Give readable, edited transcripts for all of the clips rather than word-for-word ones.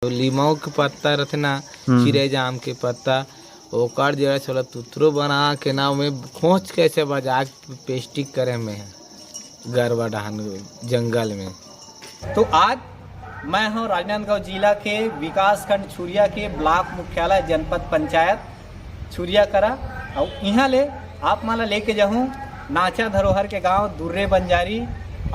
तो लीमऊ के पत्ता रहते ना, खीरे जाम के पत्ता, ओकर जरा छोला तुतरो बना के ना में खोच कैसे बजा के पेस्टिक करे में गरबा डहान जंगल में। तो आज मैं हूँ राजनांदगांव जिला के विकास खंड छुरिया के ब्लॉक मुख्यालय जनपद पंचायत छुरिया करा और यहाँ ले आप माला लेके जाऊँ नाचा धरोहर के गांव दुर्रे बंजारी।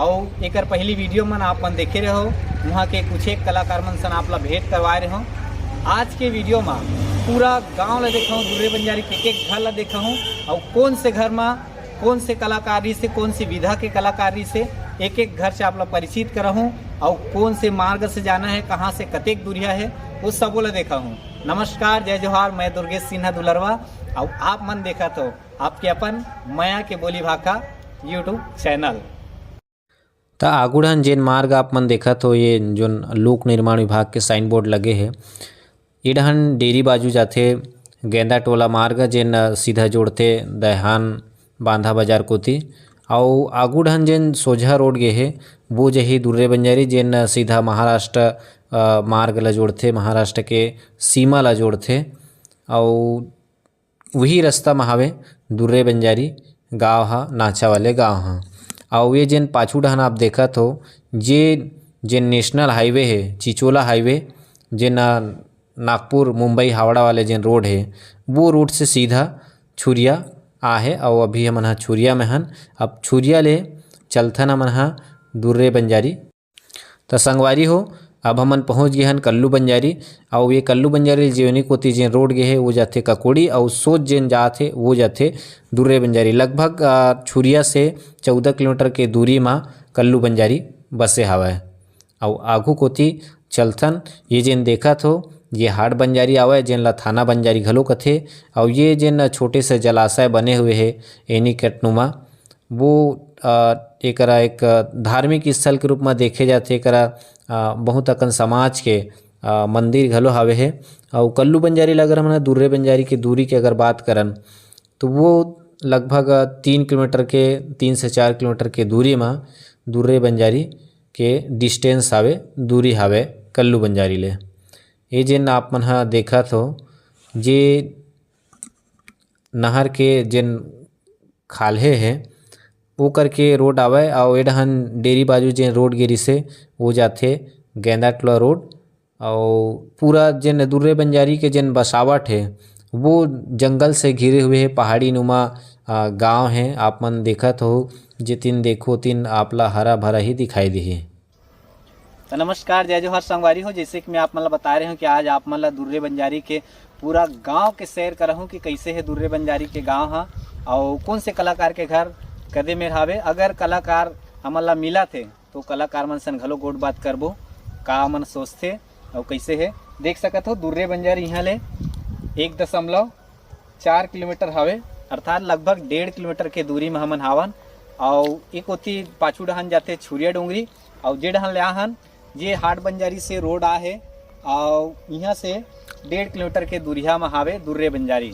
और एक पहली वीडियो मन आप मन देखे रहो, वहाँ के कुछ एक कलाकार मन सन आप ला भेंट करवाए रहे हो। आज के वीडियो में पूरा गांव ला देखा हूँ, दुर्रे बंजारी के एक घर ला देखा हूँ और कौन से घर में कौन से कलाकारी से कौन सी विधा के कलाकारी से एक एक घर से आप लोग परिचित करा हूँ और कौन से मार्ग से जाना है, कहाँ से कतेक दूरिया है, वो सब ला देखा हूँ। नमस्कार, जय जोहार, मैं दुर्गेश सिन्हा दुलरवा और आप मन देखा तो आपके अपन माया के बोली भाखा यूट्यूब चैनल। तो आगुड़न जेन मार्ग आप मन देखा तो ये जो लोक निर्माण विभाग के साइन बोर्ड लगे है, इडहन डेरी बाजू जाते गेंदा टोला मार्ग जेन सीधा जोड़ते दहहान बांधा बाजार कोती। और आगुड़न जेन सोझा रोड गे है वो जही दुर्रे बंजारी जेन सीधा महाराष्ट्र मार्ग ला जोड़ते, महाराष्ट्र के सीमा ला जोड़ते। और वही रास्ता में हवे दुर्रे बंजारी गाँव हा, नाचा वाले गाँव हा। और ये जेन पाछू डहन आप देखा तो जेन नेशनल हाईवे है, चिचोला हाईवे, जेन नागपुर मुंबई हावड़ा वाले जेन रोड है, वो रोड से सीधा छुरिया आहे। और अभी हमन हा छुरिया में हन, अब छुरिया ले चलथन हमन हा दुर्रे बंजारी। तो संगवारी हो, अब हमन पहुंच गए हन कल्लू बंजारी। और ये कल्लू बंजारी जेवनी कोती जेन रोड गे है वो जाते ककोड़ी और सोच जेन जाते वो जाते दुर्रे बंजारी। लगभग छुरिया से 14 किलोमीटर के दूरी में कल्लू बंजारी बसे हवय। और आगू कोती चलथन, ये जेन देखा तो ये हाट बंजारी आवे जेन ला थाना बंजारी घलो कथे। और ये जेन छोटे से जलाशय बने हुए है एनी कटनुमा, वो एकरा एक धार्मिक स्थल के रूप में देखे जाते। एकरा बहुत अकन समाज के मंदिर घलो हवे है। और कल्लू बंजारी अगर हमन दुर्रे बंजारी की दूरी की अगर बात करन तो वो लगभग 3 किलोमीटर के 3 से 4 किलोमीटर के दूरी में दुर्रे बंजारी के डिस्टेंस हवे, दूरी हवे कल्लू बंजारी ले। ये जेन आप मन हा देखा तो जे नहर के जेन खाल्हे है वो करके रोड आवे। और एडहन डेरी बाजू जेन रोड गिरी से वो जाते गेंदा टोला रोड। और पूरा जेन दुर्रे बंजारी के जेन बसावट है वो जंगल से घिरे हुए है, पहाड़ी नुमा गांव है। आप मन देखत हो जितिन देखो तिन आपला हरा भरा ही दिखाई दी। तो नमस्कार, जय जोहार संगवारी हो। जैसे कि मैं आप मतलब बता रहे हूँ कि आज आप मतलब दुर्रे बंजारी के पूरा गांव के सैर कर हूँ कि कैसे है दुर्रे बंजारी के गांव हा और कौन से कलाकार के घर कदे में हावे। अगर कलाकार हमला मिला थे तो कलाकार मन सन घलो गोट बात करबो, का मन सोचते और कैसे है। देख सकत हो दुर्रे बंजारी यहाँ ले 1.4 किलोमीटर हवे, अर्थात लगभग 1.5 किलोमीटर के दूरी में हमन हावन। और एक होती पाछू डहन जाते छुरिया डोंगरी और जे डहन ले आहन ये हाट बंजारी से रोड आ है। और यहाँ से 1.5 किलोमीटर के दूरिया में हावे दुर्रे बंजारी।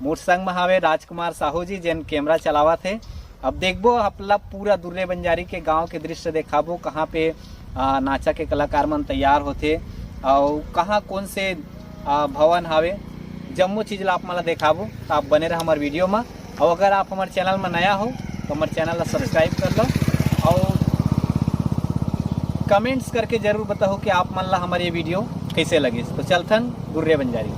मोर संग में हावे राजकुमार साहू जी जेन कैमरा चलावत है। अब देखबो अपना पूरा दुर्रे बंजारी के गांव के दृश्य देखाबो, कहाँ पे नाचा के कलाकार मन तैयार होते और कहाँ कौन से भवन हावे, जम्मो चीज़ ला आप मला देखाबो। तो आप बने रहे हमारे वीडियो में। और अगर आप हमारे चैनल में नया हो तो हमारे चैनल ला सब्सक्राइब कर लो और कमेंट्स करके जरूर बताओ कि आप मन ला हमारे ये वीडियो कैसे लगे। तो चलथन दुर्रे बंजारी।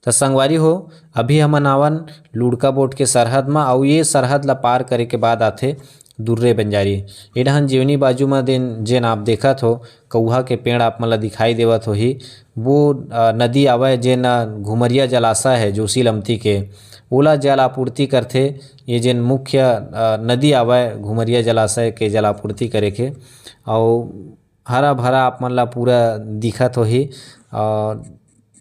तो संगवारी हो, अभी हमन आवन लुड़का बोट के सरहद में। और ये सरहद ला पार करे के बाद आथे दुर्रे बंजारी। एडहन जीवनी बाजू में जेन आप देखत हो कौहा के पेड़ आप मन ला दिखाई देवत होही, वो नदी आवे जेन घुमरिया जलाशय है जोशी लमती के, ओला जल आपूर्ति करथे। ये जेन मुख्य नदी आवे घुमरिया जलाशय के जल आपूर्ति करे के। और हरा भरा आप मन ला पूरा दिखत होही।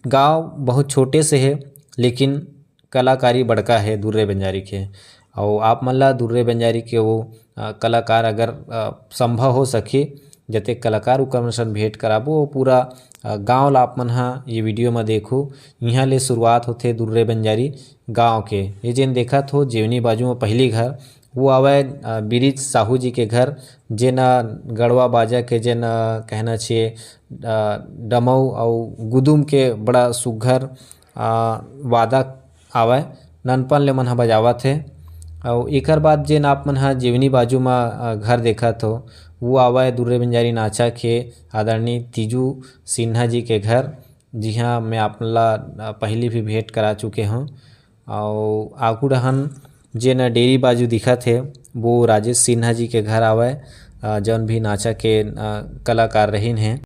गांव बहुत छोटे से है लेकिन कलाकारी बड़का है दुर्रे बंजारी के। और आप मन ला दुर्रे बंजारी के वो कलाकार अगर संभव हो सके जते कलाकार उकर सन भेंट कराबो, वो पूरा गांव ला आप मन हा ये वीडियो में देखो। यहाँ ले शुरुआत होते दुर्रे बंजारी गांव के। ये जेन देखत हो जेवनी बाजू में पहली घर वो आवे बिरिज साहू जी के घर, जेन गढ़वा बाजा के जेन कहना चाहिए डमऊ और गुदुम के बड़ा सुघर वादक आवे ननपन ले मन ह बजावत है। और एकर बाद जेन आप मन ह जेवनी बाजू में घर देखत हो वो आवा दुर्रे बंजारी नाचा के आदरणीय तीजू सिन्हा जी के घर, जी हाँ मैं आप ला पहले भी भेंट करा चुके हूँ। और आगू रहन जेन डेरी बाजू दिखत है वो राजेश सिन्हा जी के घर आवे, जौन भी नाचा के कलाकार रहीन हैं।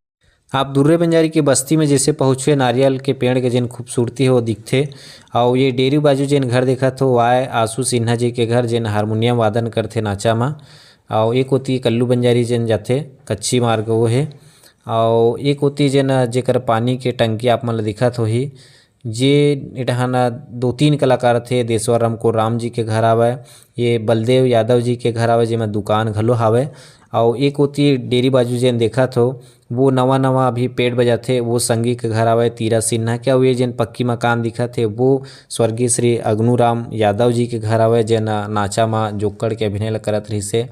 आप दुर्रे बंजारी की बस्ती में जैसे पहुँचे नारियल के पेड़ के जेन खूबसूरती है वो दिखते। और ये डेरी बाजू जेन घर देखा तो वाय आसू सिन्हा जी के घर जेन हारमोनियम वादन करते नाचा में। और एक होती कल्लू बंजारी जेन जाते कच्ची मार्ग वो है। और एक होती जेन जेकर पानी के टंकी आप मन दिखत होही, जे इटहान 2-3 कलाकार थे। देशवर रामको राम जी के घर आवे, ये बलदेव यादव जी के घर आवे जेमा दुकान घलो हावे। और एक होती डेरी बाजू जेन देखा तो वो नवा नवा अभी पेड़ बजाते वो संगी के घर आवे तीरा सिन्हा के। और ये जेन पक्की मकान दिखत है वो स्वर्गीय श्री अग्नूराम यादव जी के घर आवे जेन नाचा में जोक्कड़ के अभिनय करत रही से।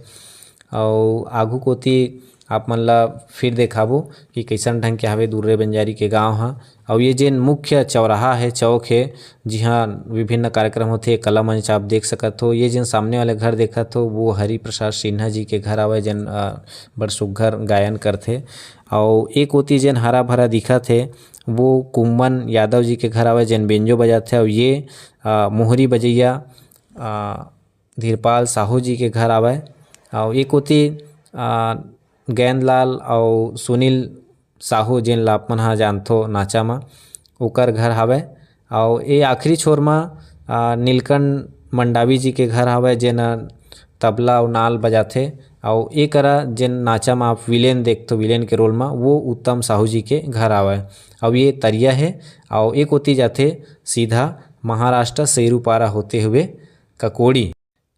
और आगू कोती आप मन ला फिर देखाबो कि कैसन ढंग के हवे दुर्रे बंजारी के गांव हा। और ये जेन मुख्य चौराहा है चौक है जी हाँ विभिन्न कार्यक्रम होते कला मंच आप देख सकत हो। ये जेन सामने वाले घर देखत हो वो हरि प्रसाद सिन्हा जी के घर आवे जेन बड़ सुघ्घर गायन करथे। और एक होती जेन हरा भरा दिखत है वो कुम्मन यादव जी के घर आवे जेन बेंजो बजाते। और ये मोहरी बजैया धीरपाल साहू जी के घर आवे। और एक होती गेंदलाल और सुनील साहू जेन ला आप मन ह जानथो नाचा में ओकर घर हावे। और ये आखिरी छोर में नीलकंठ मंडावी जी के घर हावे जेन तबला और नाल बजाथे। और एक करा जेन नाचा में आप विलेन देखते विलेन के रोल में वो उत्तम साहू जी के घर आवे। अब ये तरिया है और एक होती जाते सीधा महाराष्ट्र सेरूपारा होते हुए ककोड़ी।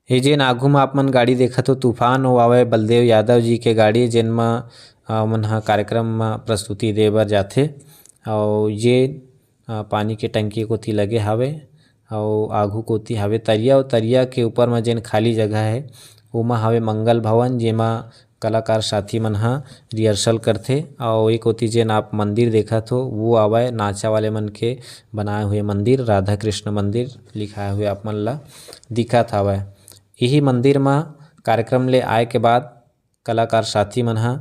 ये जेन आगू में आप मन गाड़ी देखा तो तूफान हो आवे बलदेव यादव जी के गाड़ी जेन में मन ह कार्यक्रम में प्रस्तुति दे बर जाथे। और ये पानी के टंकी कोती लगे हावे। और आगू कोती हावे तरिया, और तरिया के ऊपर में जेन खाली जगह है ओमा हावे मंगल भवन जेमा कलाकार साथी मन ह रिहर्सल करथे। और एक होती जेन आप मंदिर देखत हो वो आवे नाचा वाले मन के बनाए हुए मंदिर, राधा कृष्ण मंदिर लिखाए हुए आप मन ला दिखत हावे। यही मंदिर में कार्यक्रम ले आए के बाद कलाकार साथी मन ह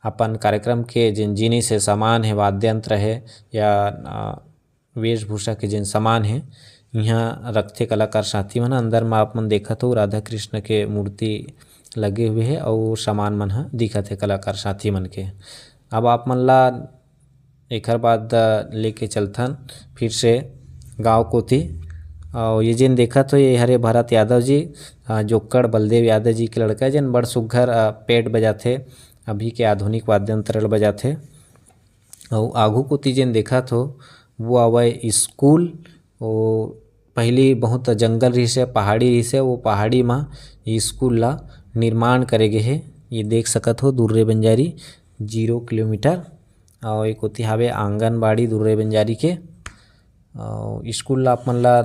अपन कार्यक्रम के जिन जिनिस है सामान है वाद्य यंत्र है या वेशभूषा के जिन सामान है यहाँ रखते कलाकार साथी मन। अंदर में आप मन देखत हो राधा कृष्ण के मूर्ति लगे हुए है और सामान मन ह दिखत है कलाकार साथी मन के। अब आप मन ला एकर बाद लेके चलथन फिर से गाँव कोती। और ये जिन देखा तो ये हरे भरत यादव जी जोक्कड़ बलदेव यादव जी के लड़का जिन बड़ सुघ्घर पेट बजाथे अभी के आधुनिक वाद्य यंत्र बजाथे। और आगू कोती जिन देखा तो वो आवे स्कूल। और पहली बहुत जंगल रही से पहाड़ी रही से वो पहाड़ी में स्कूल ला निर्माण करे गे है। ये देख सकत हो दुर्रे बंजारी 0 किलोमीटर। और एक होती हावे आंगनबाड़ी दुर्रे बंजारी के। और स्कूल ला आप मन ला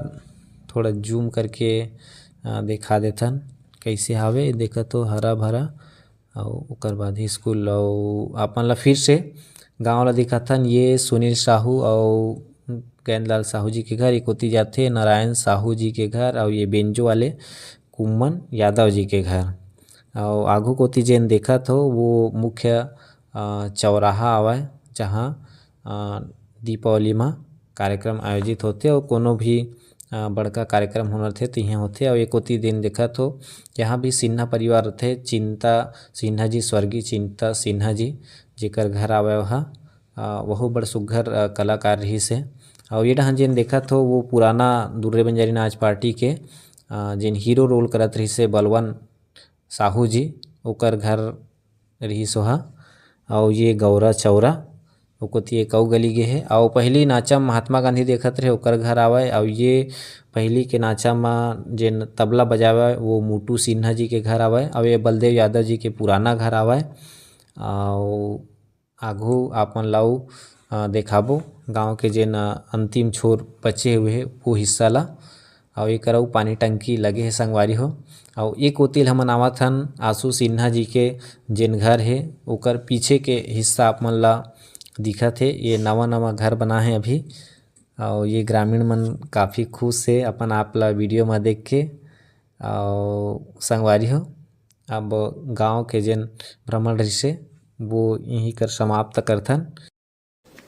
थोड़ा जूम करके दिखा देथन कैसे हावे देखा तो हरा भरा। और ओकर बाद ही स्कूल और आप मन ला फिर से गाँव ला दिखाथन। ये सुनील साहू और गेंदलाल साहू जी के घर, एक होती जाते नारायण साहू जी के घर। और ये बेंजो वाले कुम्मन यादव जी के घर। और आगू कोती जेन देखा तो वो मुख्य चौराहा आवे जहाँ दीपावली में कार्यक्रम आयोजित होते और कोनो भी बड़का कार्यक्रम होना थे तो यहाँ होते। और एक होती दिन देखा तो यहाँ भी सिन्हा परिवार रहते चिंता सिन्हा जी स्वर्गीय चिंता सिन्हा जी जेकर घर आवे वहाँ वह बड़ सुघ्घर कलाकार रही से। और ये डहान जेन देखा तो वो पुराना दुर्रे बंजारी नाच पार्टी के जेन हीरो रोल करत रही से बलवन साहू जी ओकर घर रही सोहा। और ये गौरा चौरा ओकोती एक गली गे है। और पहली नाचा महात्मा गांधी देखत रहे ओकर घर आवे। और ये पहली के नाचा में जेन तबला बजावे वो मोटू सिन्हा जी के घर आवे। और ये बलदेव यादव जी के पुराना घर आवे। और आगू आप मन लाऊ देखाबो गांव के जेन अंतिम छोर बचे हुए है वो हिस्सा ला। और एक अउ पानी टंकी लगे हे संगवारी हो। और एक ओतिल हमन आवत हन आशु सिन्हा जी के जेन घर हे ओकर पीछे के हिस्सा आप मन ला दिखत हे। ये नवा नवा घर बना है अभी और ये ग्रामीण मन काफ़ी खुश है अपन आप ला वीडियो में देख के। और संगवारी हो अब गांव के जेन भ्रमण रहिसे वो यहीं कर समाप्त करथन।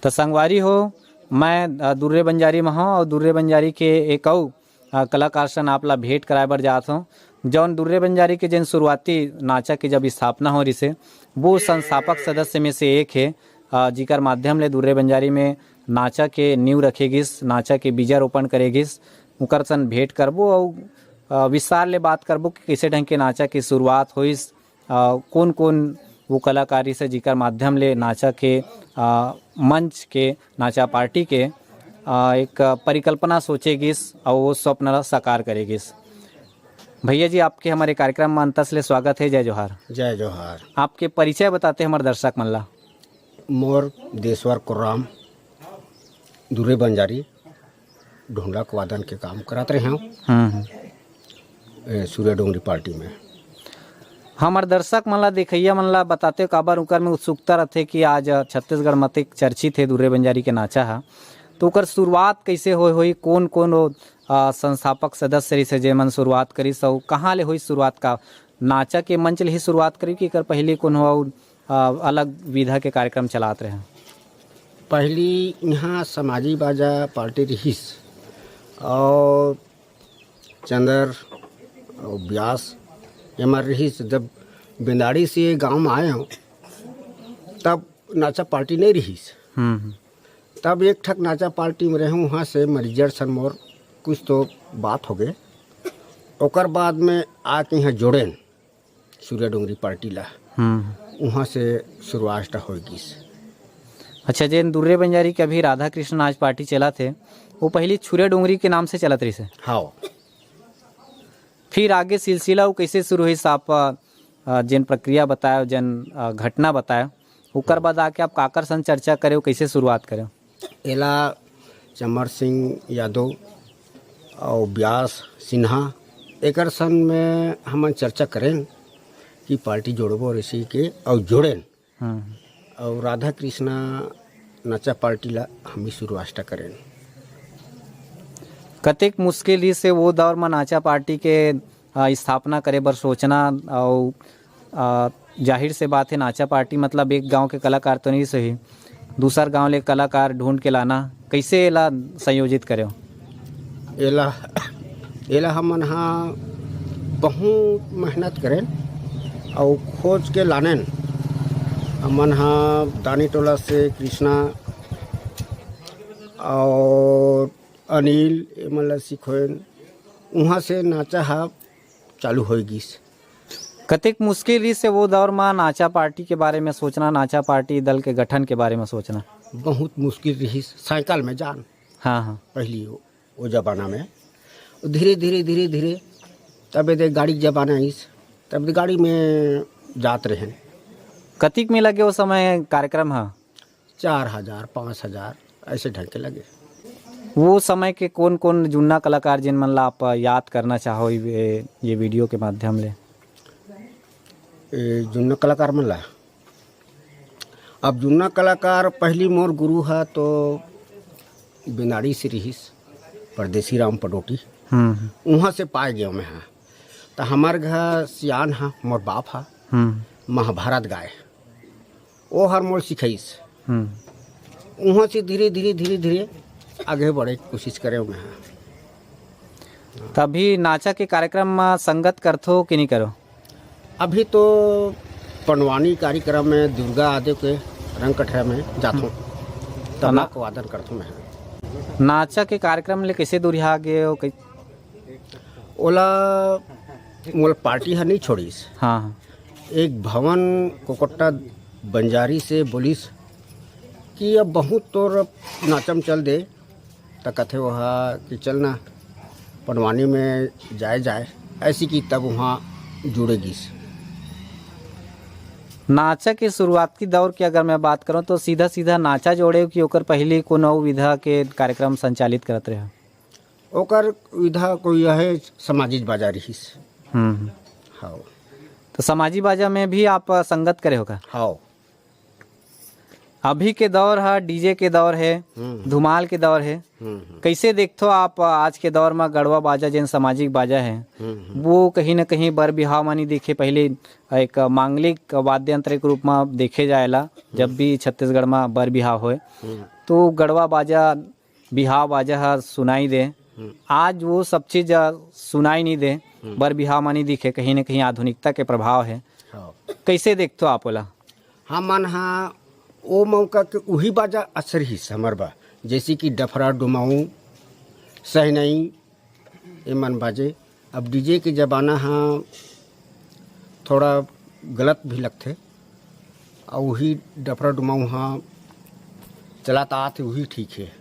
तो संगवारी हो मैं दुर्रे बंजारी में हूँ और दुर्रे बंजारी के एक अउ कलाकार सन आप ला भेंट कराए बर जात हूँ। जौन दुर्रे बंजारी के जिन शुरुआती नाचा की जब स्थापना हो रही से वो संस्थापक सदस्य में से एक है, जिकर माध्यम ले दुर्रे बंजारी में नाचा के नींव रखेगिस, नाचा के बीजा रोपण करेगिस। उकर सन भेंट करबो और विस्तार ले बात करबो कि कैसे ढंग के नाचा की शुरुआत होइस, कौन कौन वो कलाकारी से जिकर माध्यम ले नाचा के मंच के नाचा पार्टी के एक परिकल्पना सोचेगिस और वो स्वप्न ला साकार करेगिस। भैया जी आपके हमारे कार्यक्रम में अंतस ले स्वागत है। जय जोहार। जय जोहार। आपके परिचय बताते हमारे दर्शक मन ला। मोर देशवर कुर्राम दुर्रे बंजारी ढोंढक वादन के काम कराते रहे हूँ सूर्य डोंगरी पार्टी में। हमारे दर्शक मन ला देखैया मन ला बताते काबर उकर में उत्सुकता रहते कि आज छत्तीसगढ़ में एक चर्चित है दुर्रे बंजारी के नाचा है, तो उकर शुरुआत कैसे होई कौन कौन संस्थापक सदस्य रही से जेमन शुरुआत करी सो कहाँ ले हुई शुरुआत का नाचा के मंच ले ही शुरुआत करी कि कर पहले कौन हो अलग विधा के कार्यक्रम चलाते रहे। पहली यहाँ समाजी बाजा पार्टी रहीस और चंदर और ब्यास एमर रहीस। जब बेंदाड़ी से गांव में आए हूँ तब नाचा पार्टी नहीं रहीस। तब एक ठक नाचा पार्टी में रहूँ, वहाँ से मरीजर सन मोर कुछ तो बात हो गए। ओकर बाद में आके यहाँ जोड़ेन सूर्य डोंगरी पार्टी ला, वहाँ से शुरुआत हो गई। अच्छा, जेन दुर्रे बंजारी के अभी राधा कृष्ण आज पार्टी चला थे वो पहली छुरे डोंगरी के नाम से चलत रही से। हाँ, फिर आगे सिलसिला वो कैसे शुरू हुई आप जिन प्रक्रिया बताया जिन घटना बताया उकर बाद आके आप काकर सन चर्चा करे हो कैसे शुरुआत करे। एला चमर सिंह यादव और व्यास सिन्हा एकर सन में हम चर्चा करें कि पार्टी जोड़बो ऋषि के और जोड़ें और राधा कृष्णा नाचा पार्टी ला हम ही शुरुआत करें। कतेक मुश्किल ही से वो दौर में नाचा पार्टी के स्थापना करे बर सोचना और जाहिर से बात है नाचा पार्टी मतलब एक गांव के कलाकार तो नहीं सही, दूसर गांव ले कलाकार ढूंढ के लाना कैसे एला संयोजित करे। एला हमन हाँ बहुत मेहनत करें और खोज के लाने। हमन हाँ दानी टोला से कृष्णा और अनिल एमन सीखोन, वहाँ से नाचा हा चालू हो गई। कतेक मुश्किल ही से वो दौर में नाचा पार्टी के बारे में सोचना, नाचा पार्टी दल के गठन के बारे में सोचना बहुत मुश्किल रही। साइकिल में जान हाँ पहली वो जमाना में धीरे धीरे तब दे गाड़ी के जमाना इस तब गाड़ी में जात रहे। कतिक में लगे वो समय कार्यक्रम है 4000 5000 ऐसे ढंग के लगे। वो समय के कौन कौन जुन्ना कलाकार जिन मन ला आप याद करना चाहो ये वीडियो के माध्यम ले। जुन्ना कलाकार मन ला अब जुन्ना कलाकार पहली मोर गुरु है तो बेनाड़ी से रहीस परदेसी राम पडोटी, वहाँ से पाए गए मैं हाँ। तो हमार घर सियान हाँ मोर बाप हा महाभारत गाय वो हर मोर सिखाईस। वहाँ से धीरे धीरे आगे बढ़े कोशिश करे मैं हाँ। तभी नाचा के कार्यक्रम में संगत करथो कि नहीं करो। अभी तो पनवानी कार्यक्रम में दुर्गा आदि के रंग कठरा में जाता तबला को वादन करता मैं। नाचा के कार्यक्रम ले कैसे दूरिया गए हो ओला मोल पार्टी है नहीं छोड़ीस। हाँ एक भवन कोकट्टा बंजारी से बोलिस कि अब बहुत तोर नाचम चल दे तो कथे वहाँ कि चलना पनवानी में जाए ऐसी की तब वहाँ जुड़ेगी। नाचा के शुरुआती दौर की अगर मैं बात करूं तो सीधा नाचा जोड़े कि ओकर पहले कोनो विधा के कार्यक्रम संचालित करत रहे। ओकर विधा कोई है सामाजिक बाजा रहीस। हाँ तो समाजी बाजा में भी आप संगत करे होगा। हाँ अभी के दौर है डीजे के दौर है, धुमाल के दौर है, कैसे देखते हो आप आज के दौर में गढ़वा बाजा जिन सामाजिक बाजा है वो कहीं न कहीं बर बिहाव मानी देखे पहले एक मांगलिक वाद्य यंत्र के रूप में देखे जाएला। जब भी छत्तीसगढ़ में बर बिहाव होए तो गढ़वा बाजा बिहाव बाजा है सुनाई दे। आज वो सब चीज सुनाई नहीं दे, बर बिहाव मानी दिखे, कहीं न कहीं आधुनिकता के प्रभाव है। कैसे देखते हो आप बोला? हाँ मन हाँ वो मौका के वही बाजा असर ही हमर बा, जैसे कि डफरा डुमाऊ सहनई ये मन बाजे। अब डीजे के ज़माना हाँ थोड़ा गलत भी लगते और वही डफरा डुमाऊ हाँ चलाता आते वही ठीक है।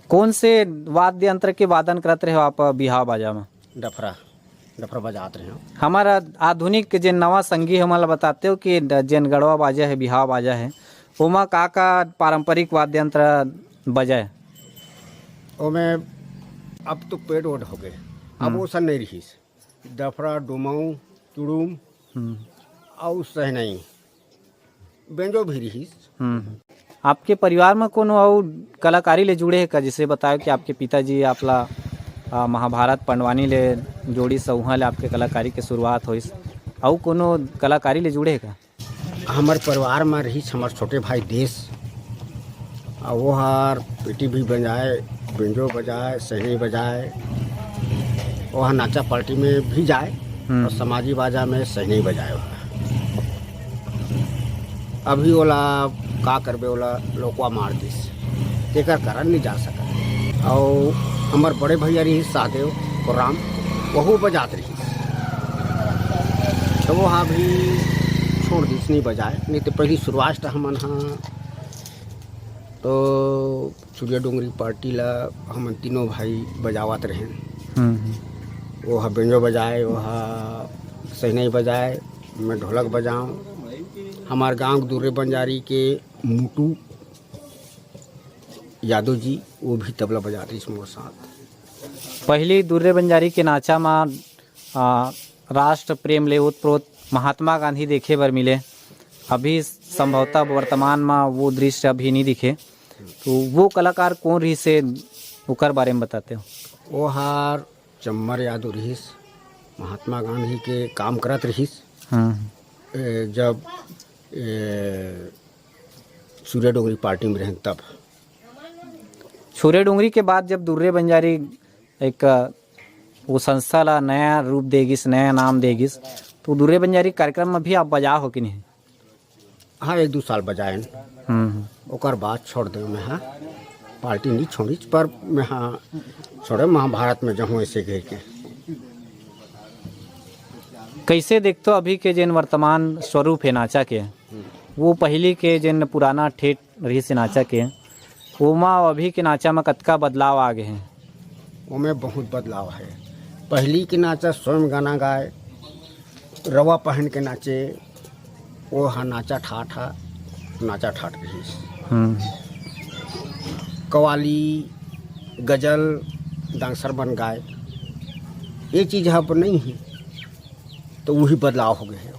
कौन से वाद्य यंत्र के वादन करते रहे हो आप बिहाव बाजा में? डफरा बजाते रहे हो। हमारा आधुनिक जिन नवा संगी हमारा बताते हो कि जिन गढ़वा बाजा है बिहाव बाजा है ओमा का पारंपरिक वाद्य यंत्र बजाए? ओमें अब तो पेड़ ओड हो गए, अब वो सन नहीं रही। डफरा डुमाऊ चुड़ूम और सहनई बेंजो भी रही। आपके परिवार में कोनो और कलाकारी ले जुड़े है का? जैसे बताओ कि आपके पिताजी आपला महाभारत पंडवानी ले जोड़ी सौहा ले आपके कलाकारी के शुरुआत होइस, और कोनो कलाकारी ले जुड़े है का? हमारे परिवार में रही हमारे छोटे भाई देश और वो हार पेटी भी बजाए, बेंजो बजाए, सहनी बजाए, वह नाचा पार्टी में भी जाए और समाजी बाजा में सहनी बजाए। अभी ओला का करबे ओला लोकवा मार दिस तेकर कारण नहीं जा सका। और हमारे बड़े भैया रही सादेव और राम वह बजात रही तो वो हाँ भी छोड़ दिस नहीं बजाए। नहीं तो पहली शुरुआत हमन हाँ तो सूर्य डोंगरी पार्टी ला हम तीनों भाई बजावत रहे। वो हाँ बेंजो बजाए, वो हाँ सहनई बजाए, मैं ढोलक बजाऊँ। हमारे गांव दूरे बंजारी के मुटू यादव जी वो भी तबला बजाते इस मोर साथ। पहली दुर्रे बंजारी के नाचा में राष्ट्र प्रेम ले ओतप्रोत महात्मा गांधी देखे बर मिले। अभी संभवतः वर्तमान में वो दृश्य अभी नहीं दिखे, तो वो कलाकार कौन रही से ओकर बारे में बताते हो? वो हार चम्मर यादव रहीस, महात्मा गांधी के काम करत रहीस। जब सूर्य डोंगरी पार्टी में रहें तब। सूर्य डोंगरी के बाद जब दुर्रे बंजारी एक वो संस्था ला नया रूप देगिस, नया नाम देगिस, तो दुर्रे बंजारी कार्यक्रम में भी आप बजा हो कि नहीं? हाँ 1-2 साल बजाए। ओकर बाद छोड़ दे मैं हाँ पार्टी नहीं छोड़ी, पर मैं हाँ छोड़े महाभारत में जहूँ ऐसे घेर के। कैसे देखते हो अभी के जिन वर्तमान स्वरूप है नाचा के, वो पहले के जिन पुराना ठेठ रही से नाचा के ओमा अभी के नाचा में कतका बदलाव आ गए हैं? उनमें बहुत बदलाव है। पहली के नाचा स्वयं गाना गाए, रवा पहन के नाचे, वो हाँ नाचा ठाठ रही। कवाली गजल डांसर बन गाए, ये चीज़ अब नहीं है, तो वही बदलाव हो गए हैं।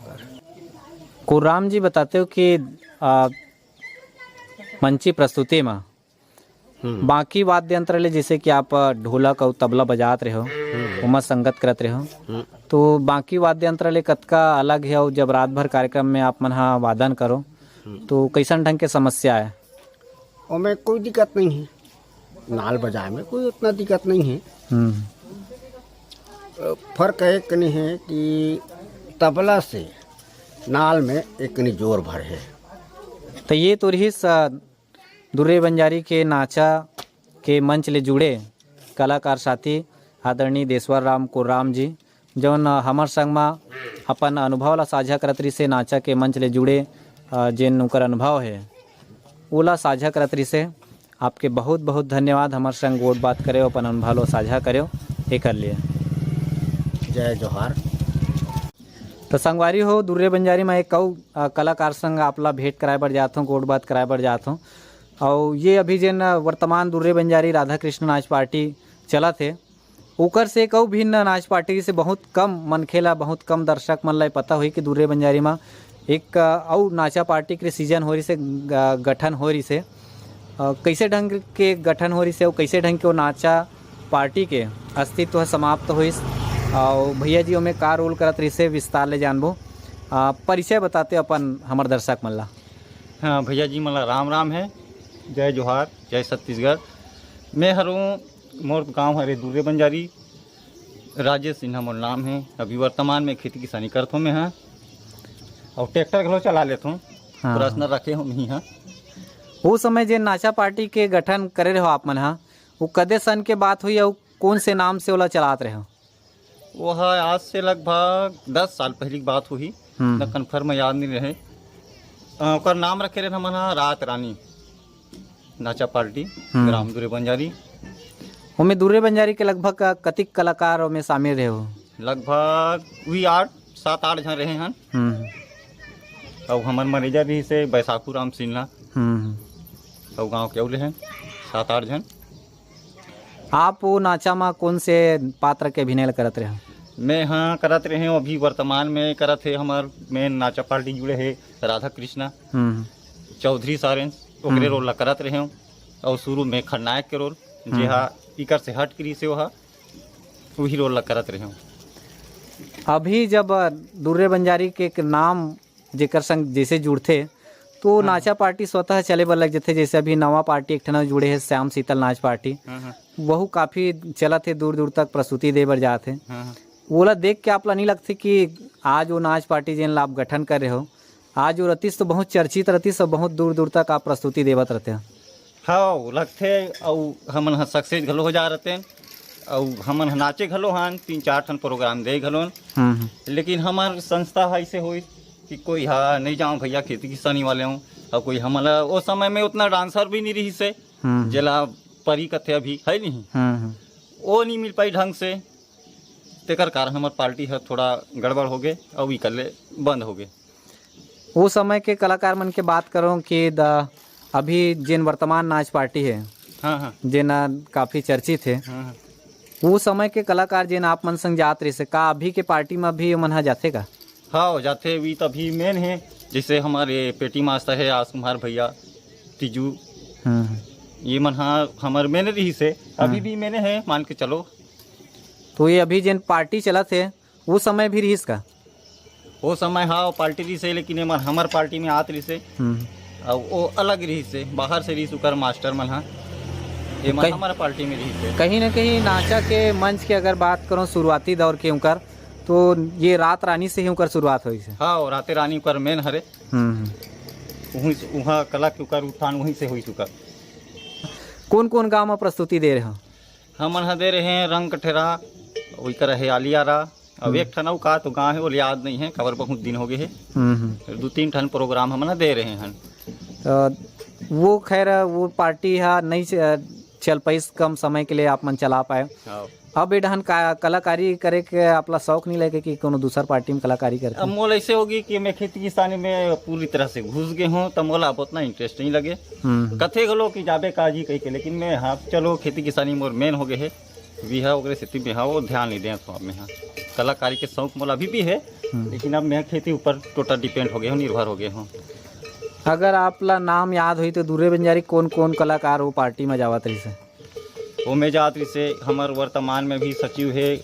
कुर्राम जी बताते हो कि मंची प्रस्तुति में बाकी वाद्य यंत्र ले जैसे कि आप ढोलक और तबला बजात रहे हो, उमा संगत करत रहे हो, तो बाकी वाद्य यंत्र ले कतका अलग है? और जब रात भर कार्यक्रम में आप मन हाँ वादन करो तो कैसन ढंग के समस्या है? और में कोई दिक्कत नहीं है, नाल बजाए में कोई उतना दिक्कत नहीं है। फर्क है कि नहीं है कि तबला से नाल में एक जोर भर है। तो ये तो रही दुर्रे बंजारी के नाचा के मंच ले जुड़े कलाकार साथी आदरणीय देशवर राम कुर्राम जी, जौन हमार संग में अपन अनुभव ला साझा करतरी से नाचा के मंच ले जुड़े जिन उनकर अनुभव है ओला साझा करतरी से आपके बहुत बहुत धन्यवाद। हमार संग गोट बात करे, अपन अनुभव लो साझा करे एक लिए जय जोहार। तो संगवारी हो दुर्रे बंजारी में एक कलाकार संग आपला भेंट कराए बर जात हूँ, गोट बात कराए बर जात हूँ। और ये अभी जिन वर्तमान दुर्रे बंजारी राधा कृष्ण नाच पार्टी चला थे ओकर से कऊ भिन्न नाच पार्टी से बहुत कम मनखे ला, बहुत कम दर्शक मन ला पता होई कि दुर्रे बंजारी में एक अउ नाचा पार्टी के सीजन हो रही से, गठन हो रही से। कैसे ढंग के गठन हो रही से, कैसे ढंग के वो नाचा पार्टी के अस्तित्व समाप्त होइस, और भैया जी ओमे का रोल करत रही से विस्तार ले जानबो। परिचय बताते अपन हमर दर्शक मन ला। हाँ भैया जी, मला राम राम है, जय जोहार, जय छत्तीसगढ़। मैं हरूँ, मोर गांव हरे दुर्रे बंजारी, राजेश सिन्हा मोर नाम है। अभी वर्तमान में खेती किसानी करत हूँ मैं, हाँ, और ट्रैक्टर घलो चला लेता हूँ। हाँ। प्रश्न रखे हूँ नहीं, हाँ। वो समय जे नाचा पार्टी के गठन करे रहो आप मन, हाँ, वो कदे सन के बात हुई और कौन से नाम से ओला चलात रहे हो? वो है आज से लगभग 10 साल पहले की बात हुई, न कन्फर्म याद नहीं रहे। ओकर नाम रखे रहे हमन रात रानी नाचा पार्टी, ग्राम दुर्रे बंजारी। ओमे दुर्रे बंजारी के लगभग कतिक कलाकार ओमे शामिल रहे हो? लगभग वही 7-8 जन रहे हैं। और हमार मैनेजर भी से बैसाखू राम सिन्हा, और गांव के अउले हैं 7-8 जन। आप वो नाचा में कौन से पात्र के अभिनय करत रहे हो? मैं हाँ करत रहे हूँ, अभी वर्तमान में करत है। हमार मेन नाचा पार्टी जुड़े है राधा कृष्णा चौधरी सारेंस, ओकरे रोल ला करत रहे हूँ। और शुरू में खलनायक के रोल, जे हा इकर से हट करी से वही रोल ला करत रहे हूँ। अभी जब दुर्रे बंजारी के एक नाम जेकर संग जैसे जुड़ते तो नाचा पार्टी स्वतः चले बर लग जाते। जैसे अभी नवा पार्टी एक ठना जुड़े है श्याम शीतल नाच पार्टी, वहू काफ़ी चलत है, दूर दूर तक प्रस्तुति दे बर जाते। ओला देख के आप ला नहीं लगते कि आज वो नाच पार्टी जिन ला आप गठन कर रहे हो, आज वो रतीस तो बहुत चर्चित रतीस और बहुत दूर दूर तक आप प्रस्तुति देवत रहते हैं? हाँ लगते, और हमन सक्सेस घलो हो जा रहते, और हमन नाचे घलो हन, 3-4 ठन प्रोग्राम दे घलो। लेकिन हमार संस्था ऐसे हुई कि कोई हाँ नहीं जाऊँ भैया खेती किसानी वाले हूँ, और कोई हमारा उस समय में उतना डांसर भी नहीं रही से, जला परी कथे अभी है नहीं, वो नहीं मिल पाई ढंग से। तेकर कारण हमार पार्टी है थोड़ा गड़बड़ हो गए, और भी कल बंद हो गए। वो समय के कलाकार मन के बात करो कि अभी जिन वर्तमान नाच पार्टी है, हाँ, जिन काफ़ी चर्चित है, हाँ। वो समय के कलाकार जिन आप मन संग जात रहे से, का अभी के पार्टी में भी मन जाते का? हाँ जाते भी तभी मेन है, जैसे हमारे पेटी मास्टर है आस कुमार भैया, तीजू, ये मन हाँ हमारे मैंने रही से अभी भी मैंने है, मान के चलो। तो ये अभी जिन पार्टी चला थे वो समय भी रही का? वो समय हाँ पार्टी रही से, लेकिन ये मन हमार पार्टी में आत रही से, और वो अलग रही से, बाहर से रही सुकर मास्टर मन, हाँ ये मन हमारा पार्टी में रही से। कहीं ना कहीं नाचा के मंच की अगर बात करो शुरुआती दौर के उनकर, तो ये रात रानी से ही उनकर शुरुआत हुई से। हाँ राते रानी उकर मेन हरे, वहाँ कला के उकर उत्थान वहीं से हुई चुका। कौन कौन गाँव में प्रस्तुति दे रहे हो? हम मन दे रहे हैं रंग कठेरा, वही कर रहे आलियारा, अब एक ठन का तो गाँव है वो याद नहीं है, खबर बहुत दिन हो गए है। 2-3 ठन प्रोग्राम हम दे रहे हैं। वो खैर वो पार्टी है नहीं चल पाई कम समय के लिए आप मन चला पाए। अब एडहन कलाकारी करे के आपला शौक नहीं लगे कि कोनो दूसर पार्टी में कलाकारी करते? अब मोल ऐसे होगी कि मैं खेती किसानी में पूरी तरह से घुस गए हूँ, तब मोला अब उतना इंटरेस्ट नहीं लगे। कथे गलो कि जाबे काजी कही के, लेकिन मैं हाँ चलो खेती किसानी मोर मेन हो गए है, भी है वगैरह स्थिति में हाँ वो ध्यान नहीं दें तो में हाँ कलाकारी के शौक मोला अभी भी है, लेकिन अब मैं खेती ऊपर टोटल डिपेंड हो गए हूँ, निर्भर हो गए हूँ। अगर आपला नाम याद हुई तो दुर्रे बंजारी कौन कौन कलाकार वो पार्टी में जावत रही से? वो में जात्री से हमार वर्तमान में भी सचिव है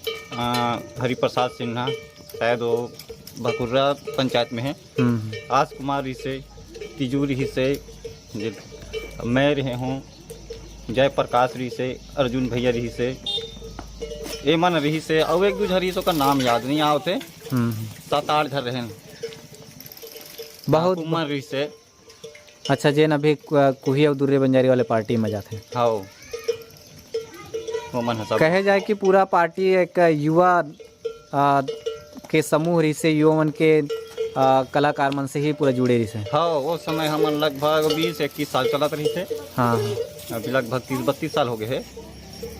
हरिप्रसाद सिन्हा, शायद वो भकुर्रा पंचायत में है। आस कुमार रही से, तिजूरी ही से, मैं रहे हूँ, जय प्रकाश रही से, अर्जुन भैया रही से, एमन रही से, और एक दो झरी सो का नाम याद नहीं आवते, 7-8 घर रहे बहुत उमर रही से। अच्छा जेन अभी कुही और दुर्रे बंजारी वाले पार्टी में जाते हैं? हाँ वो मन कहे जाए कि पूरा पार्टी एक युवा के समूह रही से, युवा मन के कलाकार मन से ही पूरा जुड़े रही से। हाँ वो समय हम लगभग 20-21 साल चलत रही थे। हाँ अभी लगभग 30-32 साल हो गए है,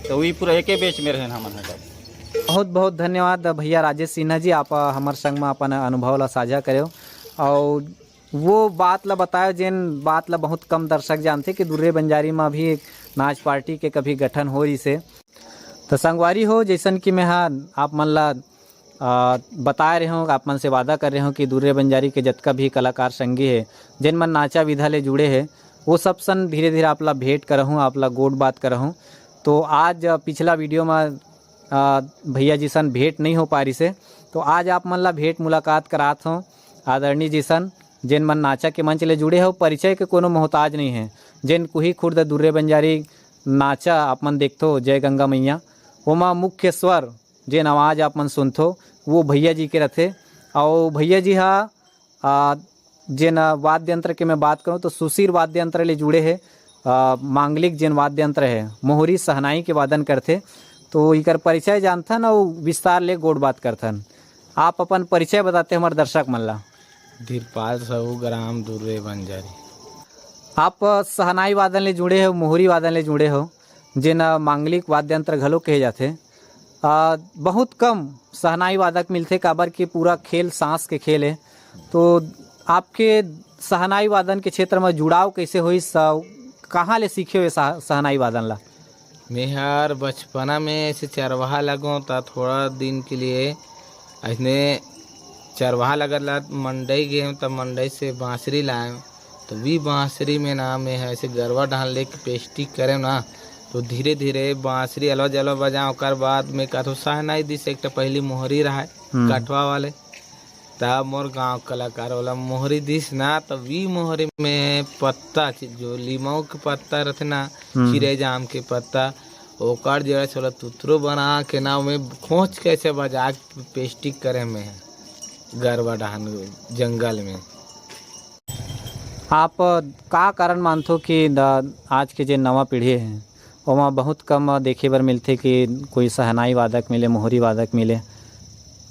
तो वही पूरा एके बेच में रहे हमन। बहुत बहुत धन्यवाद भैया राजेश सिन्हा जी, आप हमारे संग में अपन अनुभव ला साझा करे और वो बात ला बतायो जिन बात ला बहुत कम दर्शक जानते कि दुर्रे बंजारी में भी नाच पार्टी के कभी गठन हो रही से। तो संगवारी हो जैसन कि मैं हाँ आप मन ला बता रहे हो, आप मन से वादा कर रहे हो कि दुर्रे बंजारी के जतका भी कलाकार संगी है जिन मन नाचा विधा ले जुड़े है वो सब सन धीरे धीरे आप ला भेंट करहूँ, आप ला गोड बात करहूँ। तो आज पिछला वीडियो में भैया जी सन भेंट नहीं हो पा रही से, तो आज आप मन ला भेंट मुलाकात करात हो आदरणीय जी सन जिन मन नाचा के मंच ले जुड़े हो, परिचय के कोनो मोहताज नहीं है। जिन कुही खुर्द दुर्रे बंजारी नाचा आप मन देखथो जय गंगा मैया, ओमा मुख्य स्वर जिन आवाज़ आप मन सुनथो वो भैया जी के रथे। और भैया जी हाँ जिन वाद्य यंत्र के मैं बात करूँ तो सुशीर वाद्य यंत्र ले जुड़े है। मांगलिक जिन वाद्य यंत्र है मोहरी सहनाई के वादन करथे, तो इकर परिचय जानथन और विस्तार ले गोड बात करथन। आप अपन परिचय बताते हमारे दर्शक मन ला। धीरपाल साहू ग्राम दुर्रे बंजारी। आप सहनाई वादन ले जुड़े हो, मोहरी वादन ले जुड़े हो, जिन मांगलिक वाद्य यंत्र घलो कहे जाथे। बहुत कम सहनाई वादक मिलते काबर कि पूरा खेल सांस के खेल है। तो आपके सहनाई वादन के क्षेत्र में जुड़ाव कैसे हुई, कहाँ ले सीखे हुए सहनाई वादन ला? मैं हर बचपना में ऐसे चरवाहा लगो था, थोड़ा दिन के लिए ऐसने चरवाहा लगल मंडई गए तब मंडई से बांसुरी लाए, तो भी बांसुरी में ना मैं ऐसे गरबा डाल ले के पेस्टिक करे ना, तो धीरे धीरे बांसुरी अलवा जलवा बजाओ। कर बाद में कथो सहनाई दिस एक पहली मोहरी रहा कटवा वाले, तब मोर गांव कलाकार वाला मोहरी दिस ना, तब वी मोहरी में पत्ता जो लीमो के पत्ता रहते ना, चिड़ै जाम के पत्ता, ओकर जड़ा छोला तुतरो बना के ना में खोच कैसे बजा के पेस्टिक करे में गरबा डाहन जंगल में। आप का कारण मानथो कि आज के जो नवा पीढ़ी है ओमा बहुत कम देखे बर मिलते कि कोई सहनाई वादक मिले, मोहरी वादक मिले?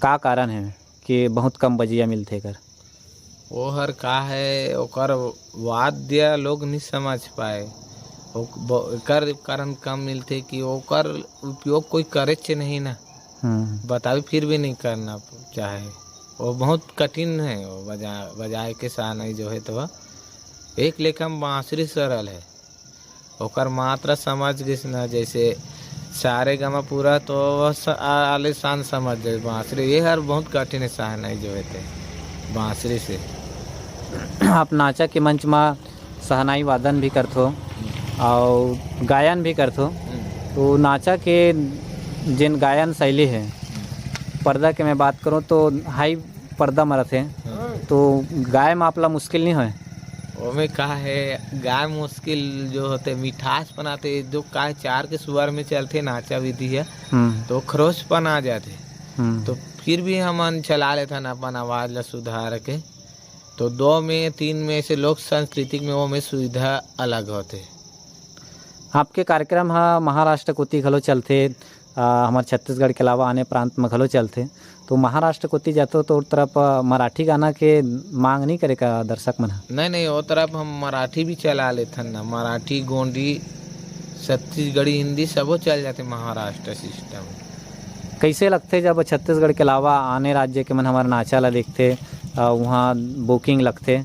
का कारण है कि बहुत कम बजिया मिलते कर? वो हर का है ओकर वाद्य लोग नहीं समझ पाए, ओकर कारण कम मिलते कि ओकर उपयोग कोई करे चे नहीं ना, बतावे फिर भी नहीं करना चाहे। वो बहुत कठिन है वो बजाए के सहनाई जो है, तो एक लेखम बांसुरी सरल है, ओकर मात्रा समझ गई ना, जैसे सारे गमा पूरा तो आलिशान समझ जाए बांसुरी। ये हर बहुत कठिन है सहनाई जो है बांसुरी से। आप नाचा के मंच में सहनाई वादन भी करथो और गायन भी करथो, तो नाचा के जिन गायन शैली है पर्दा के मैं बात करूँ तो हाई पर्दा में रहते, तो गाय में आपला मुश्किल नहीं है? ओमें का है गाय मुश्किल जो होते मिठास बनाते जो का चार के सुअर में चलते नाचा विधि है, तो खरोचपन आ जाते, तो फिर भी हम चला लेते ना अपन आवाज ला सुधार के। तो 2 में 3 में से लोक सांस्कृतिक में वो में सुविधा अलग होते। आपके कार्यक्रम हाँ महाराष्ट्र कोती घलो चलते, हमारे छत्तीसगढ़ के अलावा अन्य प्रांत में घलो चलते, तो महाराष्ट्र कोती जाते तो तरफ मराठी गाना के मांग नहीं करे का दर्शक मन? नहीं वो तरफ हम मराठी भी चला लेते ना, मराठी गोंडी छत्तीसगढ़ी हिंदी सबो चल जाते महाराष्ट्र सिस्टम। कैसे लगते जब छत्तीसगढ़ के अलावा आने राज्य के मन हमारे नाचा ला देखते, वहाँ बुकिंग लगते,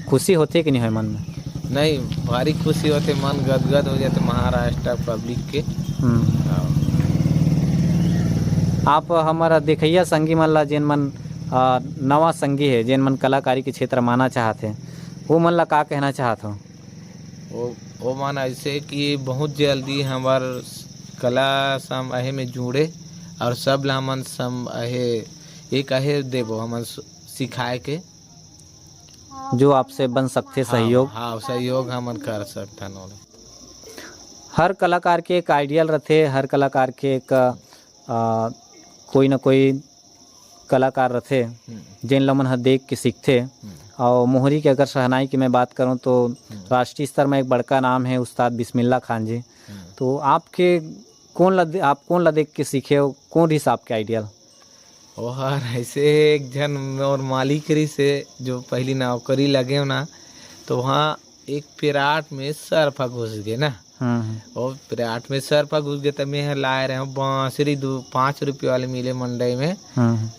खुशी होती कि नहीं है मन में? नहीं भारी खुशी होते, मन गदगद हो जाते महाराष्ट्र पब्लिक के। आप हमारा देखैया संगी मन ला जिन मन नवा संगी है, जिन मन कलाकारी के क्षेत्र माना चाहते हैं, वो मन ला का कहना चाहत हो? वो मन ऐसे कि बहुत जल्दी हमार कला सम अहे में जुड़े और सब ला हमन सम अहे एक अहे देबो हमन सिखाए के, जो आपसे बन सकते सहयोग। हाँ सहयोग हमन कर सकथन। हर कलाकार के एक आइडियल रहते, हर कलाकार के एक कोई ना कोई कलाकार रहते जिन ला मन देख के सीखते। और मोहरी के अगर सहनाई की मैं बात करूं तो राष्ट्रीय स्तर में एक बड़का नाम है उस्ताद बिस्मिल्लाह खान जी। तो आपके आप कौन ला देख के सीखे हो, कौन रही आपके आइडियल? और ऐसे एक जन और मालिकरी से जो पहली नौकरी लगे ना, तो वहाँ एक पिराट में सरफा घुस गए ना, और पिराट में सरफा घुस गए, तब मैं लाए रहे हूँ बांसुरी 5 रुपये वाले मिले मंडई में।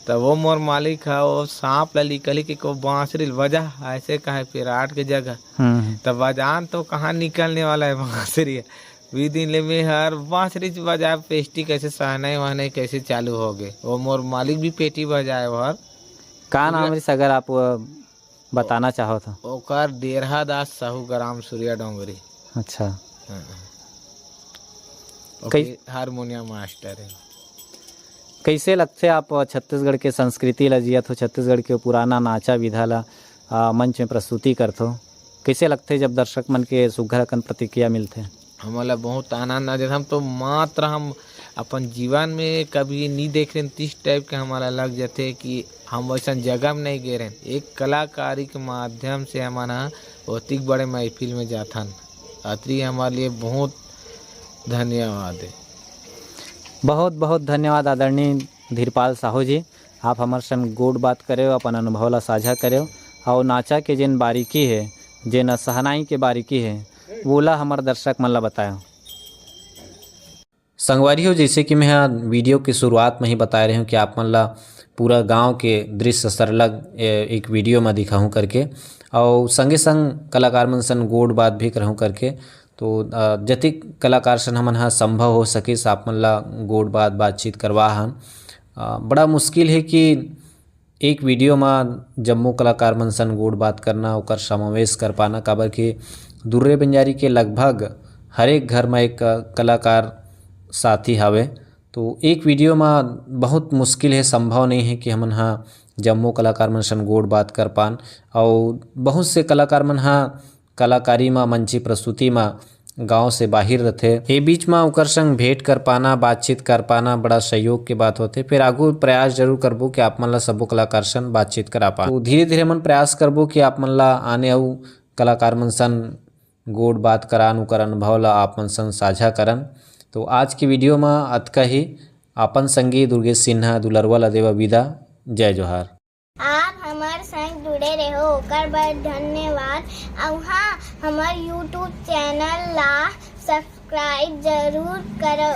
तब वो मोर मालिक है वो सांप ला निकली कि को बांसुरी बजा ऐसे कहे पिराट के जगह, तब बजान तो कहाँ निकलने वाला है बांसुरी, वी दिन ले में हर बांसुरी बजाए पेस्टी कैसे सहनाई वहनाई कैसे चालू हो गए। वो मोर मालिक भी पेटी बजाए हर। का नाम है अगर आप बताना चाहो तो? ओकर डेरहा दास साहू ग्राम सूर्या डोंगरी। अच्छा, कई हारमोनियम मास्टर है। कैसे लगते आप छत्तीसगढ़ के संस्कृति ला जियत हो, छत्तीसगढ़ के पुराना नाचा विधा ला मंच में प्रस्तुति करते हो, कैसे लगते जब दर्शक मन के सुघर अकन प्रतिक्रिया मिलते? हमारा बहुत आनंद आ जाता। हम तो मात्र हम अपन जीवन में कभी नहीं देख रहे तीस टाइप के हमारा लग जाते कि हम वैसा जगह में नहीं गए रहे। एक कलाकारी के माध्यम से हमारा बहुत बड़े महफिल में जाथन। अतरी हमारे लिए बहुत धन्यवाद है। बहुत बहुत धन्यवाद आदरणीय धीरपाल साहू जी, आप हमारे संग गोड बात करे, अपन अनुभव ला साझा करे और नाचा के जिन बारीकी है, जिन सहनाई के बारीकी है, वो हमारे दर्शक मन ला बताया। संगवारी हो, जैसे कि मैं वीडियो की शुरुआत में ही बता रही हूँ कि आप मन ला पूरा गांव के दृश्य सरलग एक वीडियो में दिखाऊँ करके, और संगे संग कलाकार मन सन गोड बात भी करहूँ करके। तो जतिक कलाकार सन हमन हा संभव हो सके आप मन ला गोड बातचीत करवा हन। बड़ा मुश्किल है कि एक वीडियो में जम्मो कलाकार मन सन गोड बात करना, ओकर समावेश कर पाना, काबर कि दुर्रे बंजारी के लगभग हर एक घर में एक कलाकार साथी हवे। तो एक वीडियो में बहुत मुश्किल है, संभव नहीं है कि हमन हा जम्मो कलाकार मन सन गोड बात कर पान। और बहुत से कलाकार मन हा कलाकारी में मंची प्रस्तुति में गांव से बाहर रहते, ये बीच में ओकर संग भेंट कर पाना, बातचीत कर पाना बड़ा सहयोग के बात होते। फिर आगू प्रयास जरूर करबो कि आप मन ला सबो कलाकार सन बातचीत करा पा। तो धीरे धीरे मन प्रयास करबो कि आप मन ला आने अउ कलाकार मन सन गोड बात करान, ओकर अनुभव ला आप मन सन साझा करन। तो आज की वीडियो में अतका ही। अपन संगी दुर्गेश सिन्हा दुलरवा ला देवा विदा। जय जोहार। आप हमारे संग जुड़े रहो ओकर बर धन्यवाद। और हाँ, हमारे YouTube चैनल ला सब्सक्राइब जरूर करो।